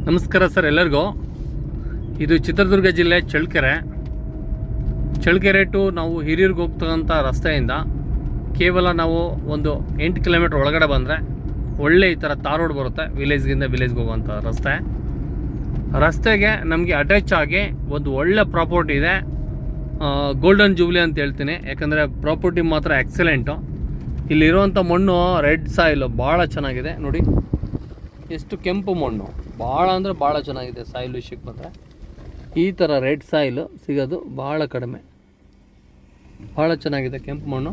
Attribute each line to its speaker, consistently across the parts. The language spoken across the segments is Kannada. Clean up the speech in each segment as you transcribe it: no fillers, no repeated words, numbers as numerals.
Speaker 1: ನಮಸ್ಕಾರ ಸರ್ ಎಲ್ಲರಿಗೂ. ಇದು ಚಿತ್ರದುರ್ಗ ಜಿಲ್ಲೆ ಚಳ್ಳಕೆರೆ ಟು ನಾವು ಹಿರಿಯೂರಿಗೆ ಹೋಗ್ತಕ್ಕಂಥ ರಸ್ತೆಯಿಂದ ಕೇವಲ ನಾವು ಒಂದು 8 ಕಿಲೋಮೀಟ್ರ್ ಒಳಗಡೆ ಬಂದರೆ ಒಳ್ಳೆ ಈ ಥರ ತಾರ್ ರೋಡ್ ಬರುತ್ತೆ. ವಿಲೇಜ್ಗಿಂದ ವಿಲೇಜ್ಗೆ ಹೋಗುವಂಥ ರಸ್ತೆಗೆ ನಮಗೆ ಅಟ್ಯಾಚ್ ಆಗಿ ಒಂದು ಒಳ್ಳೆ ಪ್ರಾಪರ್ಟಿ ಇದೆ. ಗೋಲ್ಡನ್ ಜೂಬ್ಲಿ ಅಂತ ಹೇಳ್ತೀನಿ, ಯಾಕಂದರೆ ಪ್ರಾಪರ್ಟಿ ಮಾತ್ರ ಎಕ್ಸಲೆಂಟು. ಇಲ್ಲಿರುವಂಥ ಮಣ್ಣು ರೆಡ್ ಸಾಯಿಲು ಭಾಳ ಚೆನ್ನಾಗಿದೆ ನೋಡಿ. ಎಷ್ಟು ಕೆಂಪು ಮಣ್ಣು, ಭಾಳ ಅಂದರೆ ಭಾಳ ಚೆನ್ನಾಗಿದೆ. ಸಾಯಿಲ್ ವಿಷಯಕ್ಕೆ ಬಂದರೆ ಈ ಥರ ರೆಡ್ ಸಾಯಿಲು ಸಿಗೋದು ಭಾಳ ಕಡಿಮೆ. ಭಾಳ ಚೆನ್ನಾಗಿದೆ ಕೆಂಪು ಮಣ್ಣು.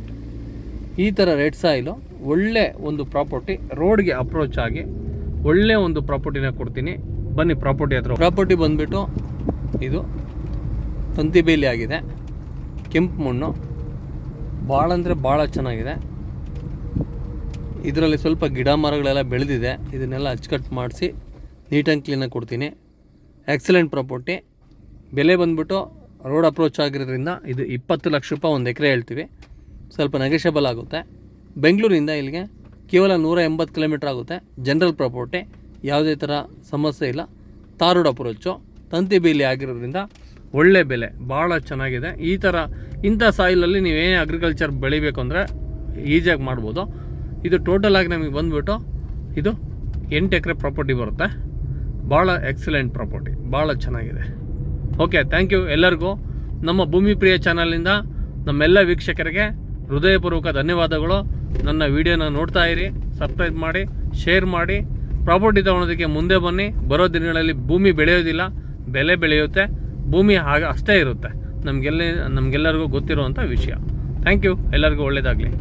Speaker 1: ಈ ಥರ ರೆಡ್ ಸಾಯಿಲು ಒಳ್ಳೆ ಒಂದು ಪ್ರಾಪರ್ಟಿ, ರೋಡ್ಗೆ ಅಪ್ರೋಚ್ ಆಗಿ ಒಳ್ಳೆ ಒಂದು ಪ್ರಾಪರ್ಟಿನ ಕೊಡ್ತೀನಿ. ಬನ್ನಿ ಪ್ರಾಪರ್ಟಿ ಹತ್ರ. ಪ್ರಾಪರ್ಟಿ ಬಂದುಬಿಟ್ಟು ಇದು ತಂತಿಬೇಲಿ ಆಗಿದೆ, ಕೆಂಪು ಮಣ್ಣು, ಭಾಳ ಅಂದರೆ ಭಾಳ ಚೆನ್ನಾಗಿದೆ. ಇದರಲ್ಲಿ ಸ್ವಲ್ಪ ಗಿಡ ಮರಗಳೆಲ್ಲ ಬೆಳೆದಿದೆ, ಇದನ್ನೆಲ್ಲ ಅಚ್ಚುಕಟ್ಟು ಮಾಡಿಸಿ ನೀಟಾಗಿ ಕ್ಲೀನಾಗಿ ಕೊಡ್ತೀನಿ. Excellent property. ಬೆಲೆ ಬಂದುಬಿಟ್ಟು ರೋಡ್ ಅಪ್ರೋಚ್ ಆಗಿರೋದ್ರಿಂದ ಇದು 20 ಲಕ್ಷ ರೂಪಾಯಿ ಒಂದು ಎಕರೆ ಹೇಳ್ತೀವಿ. ಸ್ವಲ್ಪ ನೆಗೋಷಿಯಬಲ್ ಆಗುತ್ತೆ. ಬೆಂಗಳೂರಿಂದ ಇಲ್ಲಿಗೆ ಕೇವಲ 180 ಕಿಲೋಮೀಟ್ರ್ ಆಗುತ್ತೆ. ಜನರಲ್ ಪ್ರಾಪರ್ಟಿ, ಯಾವುದೇ ಥರ ಸಮಸ್ಯೆ ಇಲ್ಲ. ತಾರ್ ರೋಡ್ ಅಪ್ರೋಚು, ತಂತಿ ಬೇಲಿ ಆಗಿರೋದ್ರಿಂದ ಒಳ್ಳೆ ಬೆಲೆ, ಭಾಳ ಚೆನ್ನಾಗಿದೆ. ಇಂಥ ಸಾಯಿಲಲ್ಲಿ ನೀವೇನೇ ಅಗ್ರಿಕಲ್ಚರ್ ಬೆಳಿಬೇಕು ಅಂದರೆ ಈಸಿಯಾಗಿ ಮಾಡ್ಬೋದು. ಇದು ಟೋಟಲ್ ಆಗಿ ನಮಗೆ ಬಂದುಬಿಟ್ಟು ಇದು 8 ಎಕರೆ ಪ್ರಾಪರ್ಟಿ ಬರುತ್ತೆ. ಭಾಳ ಎಕ್ಸಲೆಂಟ್ ಪ್ರಾಪರ್ಟಿ, ಭಾಳ ಚೆನ್ನಾಗಿದೆ. ಓಕೆ, ಥ್ಯಾಂಕ್ ಯು ಎಲ್ಲರಿಗೂ. ನಮ್ಮ ಭೂಮಿ ಪ್ರಿಯ ಚಾನಲ್ನಿಂದ ನಮ್ಮೆಲ್ಲ ವೀಕ್ಷಕರಿಗೆ ಹೃದಯಪೂರ್ವಕ ಧನ್ಯವಾದಗಳು. ನನ್ನ ವಿಡಿಯೋನ ನೋಡ್ತಾ ಇರಿ, ಸಬ್ಸ್ಕ್ರೈಬ್ ಮಾಡಿ, ಶೇರ್ ಮಾಡಿ. ಪ್ರಾಪರ್ಟಿ ತೊಗೊಳೋದಕ್ಕೆ ಮುಂದೆ ಬನ್ನಿ. ಬರೋ ದಿನಗಳಲ್ಲಿ ಭೂಮಿ ಬೆಳೆಯೋದಿಲ್ಲ, ಬೆಲೆ ಬೆಳೆಯುತ್ತೆ. ಭೂಮಿ ಅಷ್ಟೇ ಇರುತ್ತೆ, ನಮಗೆಲ್ಲರಿಗೂ ಗೊತ್ತಿರುವಂಥ ವಿಷಯ. ಥ್ಯಾಂಕ್ ಯು, ಎಲ್ಲರಿಗೂ ಒಳ್ಳೆಯದಾಗಲಿ.